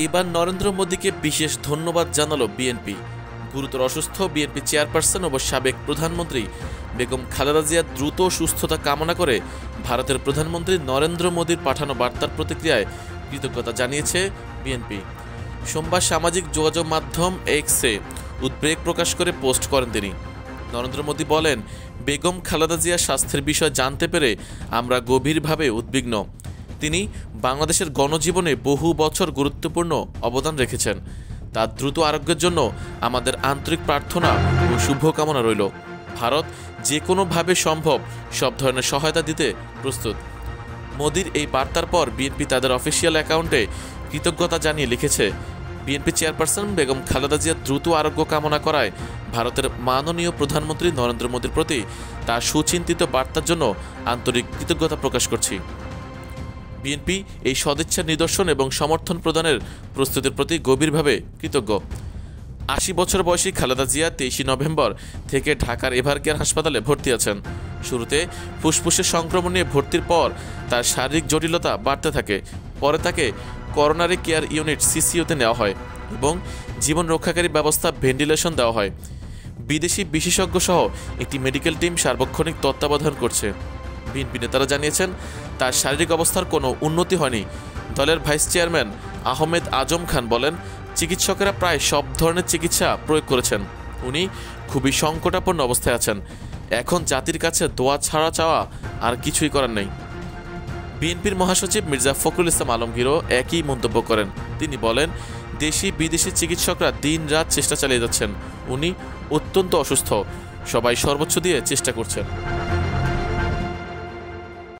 এবার নরেন্দ্র মোদীকে বিশেষ ধন্যবাদ জানালো বিএনপি। গুরুতর অসুস্থ বিএনপি চেয়ারপারসন ও সাবেক প্রধানমন্ত্রী বেগম খালেদা জিয়ার দ্রুত সুস্থতা কামনা করে ভারতের প্রধানমন্ত্রী নরেন্দ্র মোদীর পাঠানো বার্তার প্রতিক্রিয়ায় কৃতজ্ঞতা জানিয়েছে বিএনপি। সোমবার সামাজিক যোগাযোগ মাধ্যম এক্সে উদ্বেগ প্রকাশ করে পোস্ট করেন তিনি। নরেন্দ্র মোদী বলেন, বেগম খালেদা জিয়ার স্বাস্থ্যের বিষয় জানতে পেরে আমরা গভীরভাবে উদ্বিগ্ন। তিনি বাংলাদেশের গণজীবনে বহু বছর গুরুত্বপূর্ণ অবদান রেখেছেন। তার দ্রুত আরোগ্যের জন্য আমাদের আন্তরিক প্রার্থনা ও শুভকামনা রইল। ভারত যে কোনোভাবে সম্ভব সব ধরনের সহায়তা দিতে প্রস্তুত। মোদির এই বার্তার পর বিএনপি তাদের অফিসিয়াল অ্যাকাউন্টে কৃতজ্ঞতা জানিয়ে লিখেছে, বিএনপি চেয়ারপারসন বেগম খালেদা জিয়ার দ্রুত আরোগ্য কামনা করায় ভারতের মাননীয় প্রধানমন্ত্রী নরেন্দ্র মোদীর প্রতি তার সুচিন্তিত বার্তার জন্য আন্তরিক কৃতজ্ঞতা প্রকাশ করছি। বিএনপি এই সদিচ্ছার নিদর্শন এবং সমর্থন প্রদানের প্রস্তুতির প্রতি গভীরভাবে কৃতজ্ঞ। ৮০ বছর বয়সী খালেদা জিয়া ২৩ নভেম্বর থেকে ঢাকার এভারকেয়ার হাসপাতালে ভর্তি আছেন। শুরুতে ফুসফুসের সংক্রমণ নিয়ে ভর্তির পর তার শারীরিক জটিলতা বাড়তে থাকে। পরে তাকে করোনারি কেয়ার ইউনিট সিসিইউতে নেওয়া হয় এবং জীবন রক্ষাকারী ব্যবস্থা ভেন্টিলেশন দেওয়া হয়। বিদেশি বিশেষজ্ঞ সহ একটি মেডিকেল টিম সার্বক্ষণিক তত্ত্বাবধান করছে। বিএনপি নেতারা জানিয়েছেন, তার শারীরিক অবস্থার কোনো উন্নতি হয়নি। দলের ভাইস চেয়ারম্যান আহমেদ আজম খান বলেন, চিকিৎসকেরা প্রায় সব ধরনের চিকিৎসা প্রয়োগ করেছেন। উনি খুবই সংকটাপন্ন অবস্থায় আছেন। এখন জাতির কাছে দোয়া ছাড়া চাওয়া আর কিছুই করার নেই। বিএনপির মহাসচিব মির্জা ফখরুল ইসলাম আলমগীরও একই মন্তব্য করেন। তিনি বলেন, দেশি বিদেশি চিকিৎসকরা দিন রাত চেষ্টা চালিয়ে যাচ্ছেন। উনি অত্যন্ত অসুস্থ, সবাই সর্বোচ্চ দিয়ে চেষ্টা করছেন।